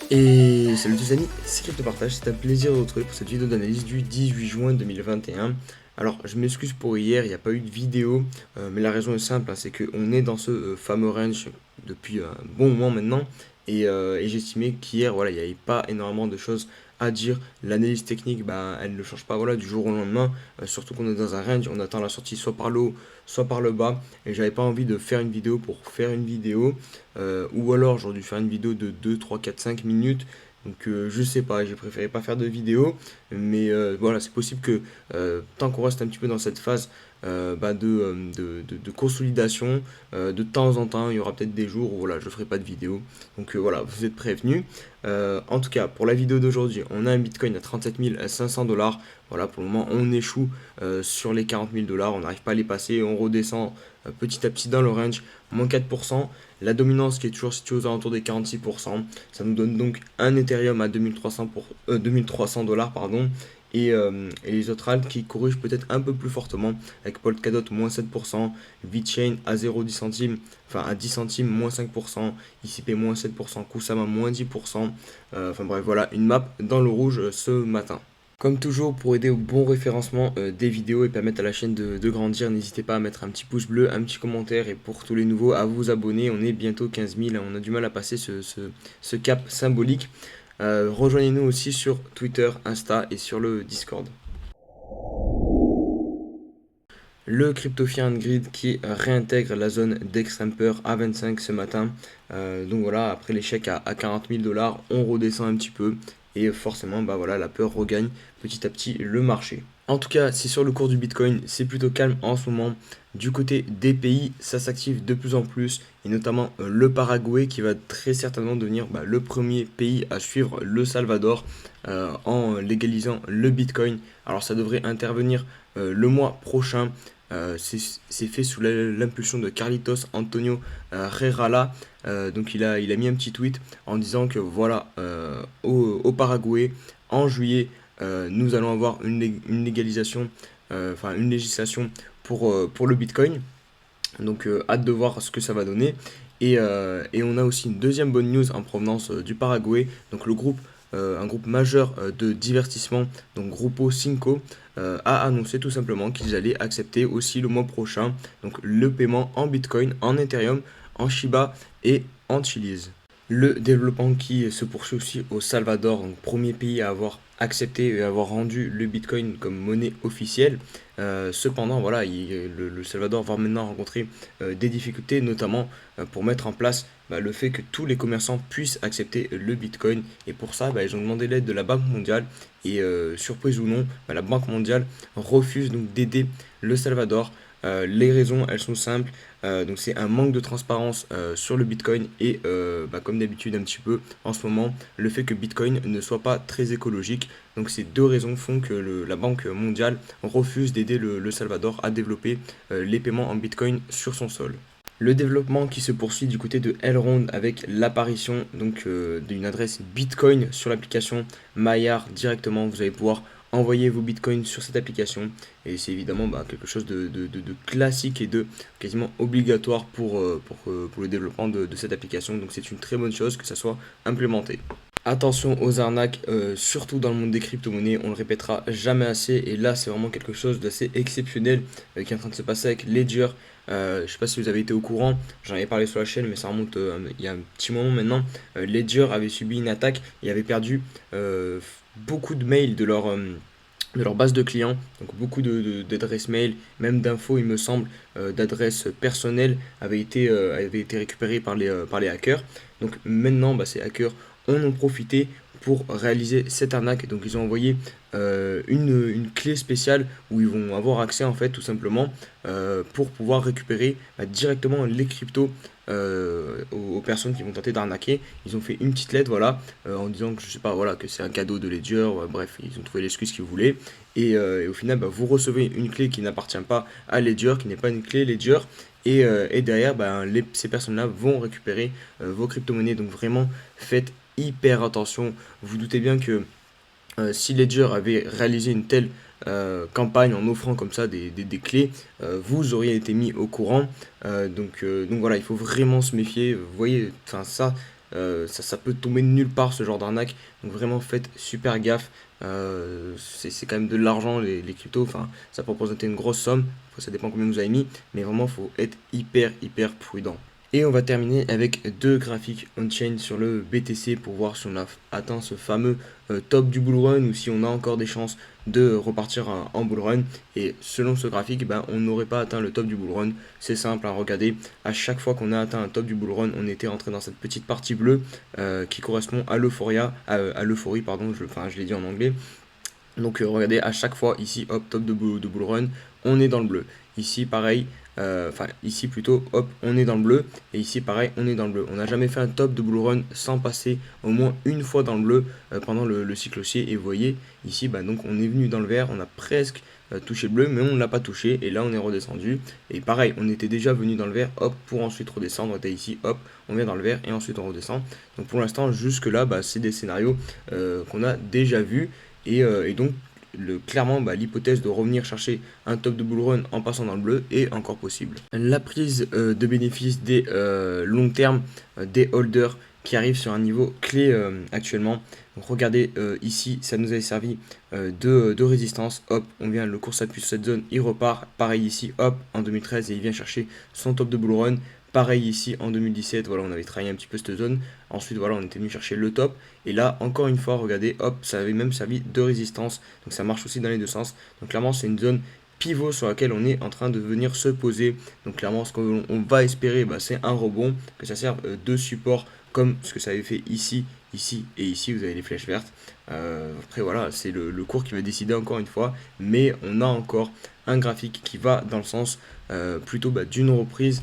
Et salut tous amis, c'est CryptoPartage, c'est un plaisir de vous retrouver pour cette vidéo d'analyse du 18 juin 2021. Alors je m'excuse pour hier, il n'y a pas eu de vidéo, mais la raison est simple, hein, c'est qu'on est dans ce fameux range depuis un bon moment maintenant, et j'estimais qu'hier, voilà, il n'y avait pas énormément de choses à dire. L'analyse technique, bah, elle ne change pas voilà, du jour au lendemain, surtout qu'on est dans un range, on attend la sortie soit par le haut, soit par le bas, et j'avais pas envie de faire une vidéo pour faire une vidéo. Ou alors j'aurais dû faire une vidéo de 2 3 4 5 minutes. Donc je sais pas, j'ai préféré pas faire de vidéo. Mais voilà, c'est possible que tant qu'on reste un petit peu dans cette phase de consolidation, de temps en temps, il y aura peut-être des jours où voilà, je ferai pas de vidéo. Donc voilà, vous êtes prévenus. En tout cas, pour la vidéo d'aujourd'hui, on a un Bitcoin à 37 500 dollars. Voilà, pour le moment, on échoue sur les 40 000 dollars. On n'arrive pas à les passer. On redescend petit à petit dans le range, moins 4%. La dominance qui est toujours située aux alentours des 46%. Ça nous donne donc un Ethereum à 2300 dollars, pardon. Et les autres alts qui corrigent peut-être un peu plus fortement avec Polkadot moins 7%, VeChain à 0,10 centimes, enfin à 10 centimes moins 5%, ICP moins 7%, Kusama moins 10%. Enfin bref, voilà, une map dans le rouge ce matin. Comme toujours, pour aider au bon référencement des vidéos et permettre à la chaîne de grandir, n'hésitez pas à mettre un petit pouce bleu, un petit commentaire et pour tous les nouveaux, à vous abonner. On est bientôt 15 000, on a du mal à passer ce cap symbolique. Rejoignez-nous aussi sur Twitter, Insta et sur le Discord. Le CryptoFiat Grid qui réintègre la zone d'Extramper à 25 ce matin. Donc voilà, après l'échec à 40 000 dollars, on redescend un petit peu et forcément, bah voilà, la peur regagne petit à petit le marché. En tout cas, c'est sur le cours du Bitcoin, c'est plutôt calme en ce moment. Du côté des pays, ça s'active de plus en plus, et notamment le Paraguay qui va très certainement devenir le premier pays à suivre le Salvador en légalisant le Bitcoin. Alors ça devrait intervenir le mois prochain. C'est fait sous l'impulsion de Carlitos Antonio Herrera. Donc il a mis un petit tweet en disant que voilà, au Paraguay, en juillet, nous allons avoir une légalisation, enfin une législation pour le Bitcoin. Donc hâte de voir ce que ça va donner. Et on a aussi une deuxième bonne news en provenance du Paraguay. Donc un groupe majeur de divertissement, donc Grupo Cinco, a annoncé tout simplement qu'ils allaient accepter aussi le mois prochain donc le paiement en Bitcoin, en Ethereum, en Shiba et en Chiliz. Le développement qui se poursuit aussi au Salvador, donc premier pays à avoir accepté et à avoir rendu le Bitcoin comme monnaie officielle. Cependant, voilà, le Salvador va maintenant rencontrer des difficultés, notamment pour mettre en place le fait que tous les commerçants puissent accepter le Bitcoin. Et pour ça, ils ont demandé l'aide de la Banque mondiale. Et surprise ou non, la Banque mondiale refuse donc d'aider le Salvador. Les raisons, elles sont simples. Donc c'est un manque de transparence sur le Bitcoin et comme d'habitude un petit peu en ce moment, le fait que Bitcoin ne soit pas très écologique. Donc ces deux raisons font que la Banque mondiale refuse d'aider le Salvador à développer les paiements en Bitcoin sur son sol. Le développement qui se poursuit du côté de Elrond avec l'apparition donc d'une adresse Bitcoin sur l'application Maillard directement. Vous allez pouvoir envoyer vos Bitcoins sur cette application et c'est évidemment quelque chose de classique et de quasiment obligatoire pour le développement de cette application. Donc c'est une très bonne chose que ça soit implémenté. Attention aux arnaques, surtout dans le monde des crypto-monnaies, on le répétera jamais assez. Et là, c'est vraiment quelque chose d'assez exceptionnel qui est en train de se passer avec Ledger. Je ne sais pas si vous avez été au courant, j'en avais parlé sur la chaîne, mais ça remonte il y a un petit moment maintenant. Ledger avait subi une attaque et avait perdu beaucoup de mails de leur base de clients, donc beaucoup d'adresses mail, même d'infos, il me semble, d'adresses personnelles avaient été récupérées par les hackers. Donc maintenant, ces hackers en ont profité pour réaliser cette arnaque. Donc ils ont envoyé une clé spéciale où ils vont avoir accès en fait tout simplement pour pouvoir récupérer directement les cryptos aux personnes qui vont tenter d'arnaquer. Ils ont fait une petite lettre voilà en disant que je sais pas voilà que c'est un cadeau de Ledger, bref ils ont trouvé l'excuse qu'ils voulaient et au final vous recevez une clé qui n'appartient pas à Ledger, qui n'est pas une clé Ledger et derrière ces personnes là vont récupérer vos crypto-monnaies. Donc vraiment faites hyper attention. Vous doutez bien que si Ledger avait réalisé une telle campagne en offrant comme ça des clés, vous auriez été mis au courant. Donc voilà, il faut vraiment se méfier. Vous voyez, enfin ça, ça peut tomber de nulle part ce genre d'arnaque. Donc vraiment faites super gaffe. C'est quand même de l'argent les cryptos, enfin ça peut représenter une grosse somme, ça dépend combien vous avez mis, mais vraiment faut être hyper prudent. Et on va terminer avec deux graphiques on-chain sur le BTC pour voir si on a atteint ce fameux top du bull run ou si on a encore des chances de repartir en bull run. Et selon ce graphique, ben, on n'aurait pas atteint le top du bull run. C'est simple à regarder. À chaque fois qu'on a atteint un top du bull run, on était rentré dans cette petite partie bleue qui correspond à l'euphoria, à l'euphorie, pardon, je l'ai dit en anglais. Donc regardez, à chaque fois, ici, hop, top de bull run, on est dans le bleu. Ici, pareil, enfin, ici plutôt, hop, on est dans le bleu. Et ici, pareil, on est dans le bleu. On n'a jamais fait un top de bull run sans passer au moins une fois dans le bleu pendant le cycle haussier. Et vous voyez, ici, bah, donc on est venu dans le vert, on a presque touché le bleu, mais on ne l'a pas touché. Et là, on est redescendu. Et pareil, on était déjà venu dans le vert, hop, pour ensuite redescendre. On était ici, hop, on vient dans le vert et ensuite on redescend. Donc pour l'instant, jusque-là, bah, c'est des scénarios qu'on a déjà vus. Et donc, clairement, bah, l'hypothèse de revenir chercher un top de bull run en passant dans le bleu est encore possible. La prise de bénéfice des long termes, des holders qui arrivent sur un niveau clé actuellement. Donc regardez ici, ça nous avait servi de résistance. Hop, on vient, le cours s'appuie sur cette zone, il repart. Pareil ici, hop, en 2013, et il vient chercher son top de bull run. Pareil ici en 2017, voilà, on avait travaillé un petit peu cette zone. Ensuite, voilà, on était venu chercher le top. Et là, encore une fois, regardez, hop, ça avait même servi de résistance. Donc ça marche aussi dans les deux sens. Donc clairement, c'est une zone pivot sur laquelle on est en train de venir se poser. Donc clairement, ce qu'on va espérer, bah, c'est un rebond, que ça serve de support, comme ce que ça avait fait ici, ici et ici. Vous avez les flèches vertes. Après, voilà, c'est le cours qui va décider encore une fois. Mais on a encore un graphique qui va dans le sens plutôt bah, d'une reprise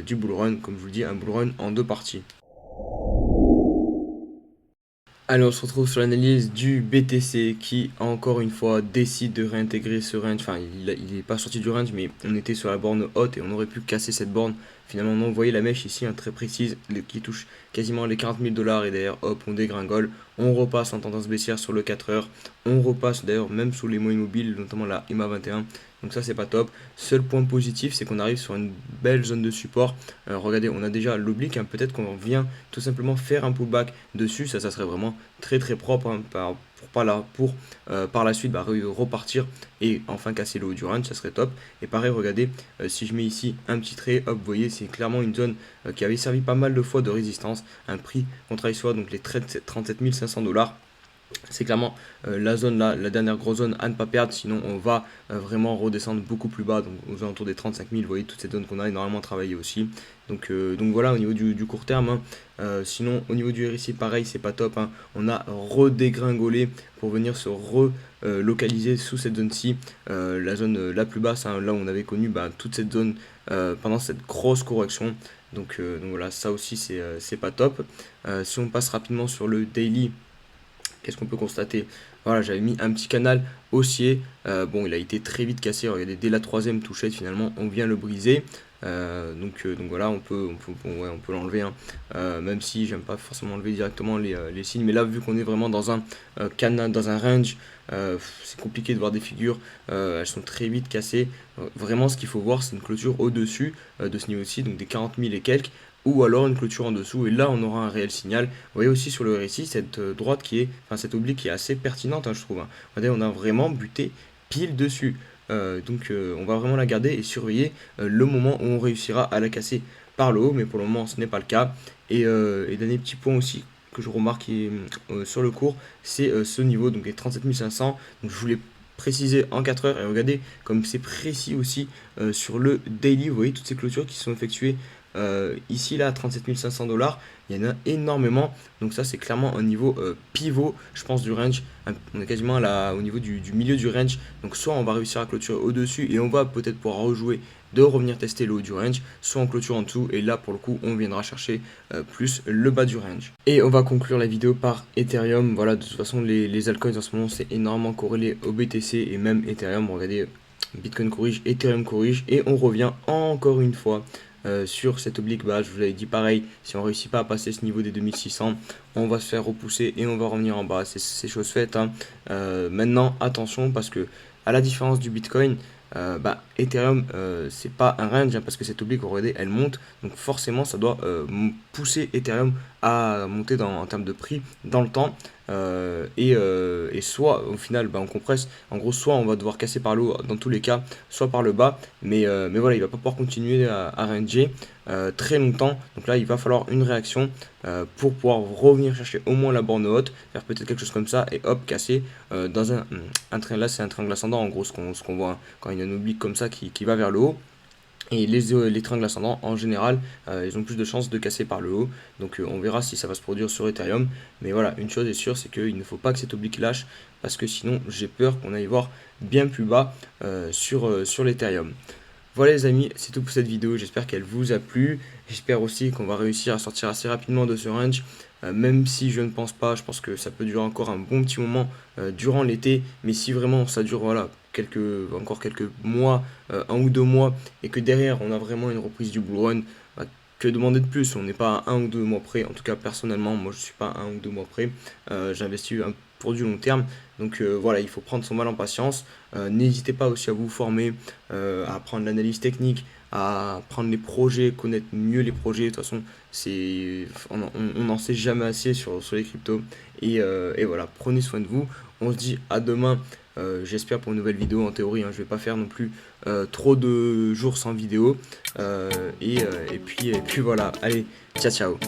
du bull run, comme je vous le dis, un bull run en deux parties. Allez, on se retrouve sur l'analyse du BTC qui, encore une fois, décide de réintégrer ce range. Enfin, il n'est pas sorti du range, mais on était sur la borne haute et on aurait pu casser cette borne. Finalement, non, vous voyez la mèche ici, hein, très précise, qui touche quasiment les 40 000 dollars. Et d'ailleurs, hop, on dégringole. On repasse en tendance baissière sur le 4 heures. On repasse d'ailleurs même sous les mots immobiles, notamment la EMA 21. Donc ça, c'est pas top. Seul point positif, c'est qu'on arrive sur une belle zone de support. Regardez, on a déjà l'oblique. Hein, peut-être qu'on vient tout simplement faire un pullback dessus. Ça serait vraiment très propre hein, par la suite bah, repartir et enfin casser le haut du range, ça serait top. Et pareil, regardez, si je mets ici un petit trait, hop, vous voyez, c'est clairement une zone qui avait servi pas mal de fois de résistance. Un prix qu'on travaille sur, donc les 37 500 dollars. C'est clairement la zone là, la dernière grosse zone à ne pas perdre, sinon on va vraiment redescendre beaucoup plus bas, donc aux alentours des 35 000, vous voyez toutes ces zones qu'on a énormément travaillé aussi. Donc voilà au niveau du court terme. Hein. Sinon au niveau du RSI pareil, c'est pas top. Hein. On a redégringolé pour venir se relocaliser sous cette zone-ci, la zone la plus basse, hein, là où on avait connu bah, toute cette zone pendant cette grosse correction. Donc voilà, ça aussi c'est pas top. Si on passe rapidement sur le daily, qu'est-ce qu'on peut constater? Voilà, j'avais mis un petit canal haussier. Bon, il a été très vite cassé. Regardez, dès la troisième touchette, finalement, on vient le briser. Donc voilà, on peut l'enlever. Hein. Même si j'aime pas forcément enlever directement les signes. Mais là, vu qu'on est vraiment dans un canal, dans un range, c'est compliqué de voir des figures. Elles sont très vite cassées. Vraiment, ce qu'il faut voir, c'est une clôture au-dessus de ce niveau-ci, donc des 40 000 et quelques, ou alors une clôture en dessous, et là on aura un réel signal. Vous voyez aussi sur le RSI cette droite qui est, enfin cette oblique qui est assez pertinente, hein, je trouve. Hein. Regardez, on a vraiment buté pile dessus. Donc on va vraiment la garder et surveiller le moment où on réussira à la casser par le haut, mais pour le moment ce n'est pas le cas. Et dernier petit point aussi que je remarque sur le cours, c'est ce niveau, donc les 37 500. Donc je voulais préciser en 4 heures, et regardez comme c'est précis aussi sur le daily. Vous voyez toutes ces clôtures qui sont effectuées ici là 37 500 dollars, il y en a énormément. Donc ça c'est clairement un niveau pivot, je pense, du range. On est quasiment là au niveau du milieu du range. Donc soit on va réussir à clôturer au dessus et on va peut-être pouvoir rejouer de revenir tester le haut du range, soit on clôture en dessous et là pour le coup on viendra chercher plus le bas du range. Et on va conclure la vidéo par Ethereum. Voilà, de toute façon les altcoins en ce moment c'est énormément corrélé au BTC et même Ethereum. Regardez, Bitcoin corrige, Ethereum corrige et on revient encore une fois sur cette oblique bas. Je vous l'avais dit pareil, si on réussit pas à passer ce niveau des 2600, on va se faire repousser et on va revenir en bas. C'est chose faite. Hein. Maintenant attention, parce que à la différence du Bitcoin, Ethereum, c'est pas un range, hein, parce que cette oblique ORD elle monte, donc forcément ça doit pousser Ethereum à monter en termes de prix dans le temps. Et soit au final on compresse, en gros soit on va devoir casser par le haut dans tous les cas, soit par le bas, mais voilà, il va pas pouvoir continuer à ranger très longtemps, donc là il va falloir une réaction pour pouvoir revenir chercher au moins la borne haute, faire peut-être quelque chose comme ça et hop casser dans un triangle. Là c'est un triangle ascendant en gros ce qu'on voit, hein, quand il y a une oblique comme ça qui va vers le haut. Et les triangles ascendants, en général, ils ont plus de chances de casser par le haut. Donc on verra si ça va se produire sur Ethereum. Mais voilà, une chose est sûre, c'est qu'il ne faut pas que cette oblique lâche, parce que sinon j'ai peur qu'on aille voir bien plus bas sur l'Ethereum. Voilà les amis, c'est tout pour cette vidéo, j'espère qu'elle vous a plu. J'espère aussi qu'on va réussir à sortir assez rapidement de ce range, même si je ne pense pas, je pense que ça peut durer encore un bon petit moment durant l'été. Mais si vraiment ça dure voilà, encore quelques mois, 1 ou 2 mois, et que derrière on a vraiment une reprise du bull run, bah, que demander de plus? On n'est pas à 1 ou 2 mois près, en tout cas personnellement, moi je suis pas à 1 ou 2 mois près. J'investis pour du long terme. Donc voilà, il faut prendre son mal en patience. N'hésitez pas aussi à vous former, à apprendre l'analyse technique, à prendre les projets, connaître mieux les projets. De toute façon, on n'en sait jamais assez sur les cryptos. Et voilà, prenez soin de vous. On se dit à demain, j'espère, pour une nouvelle vidéo. En théorie, hein, je vais pas faire non plus trop de jours sans vidéo. Et puis voilà, allez, ciao ciao.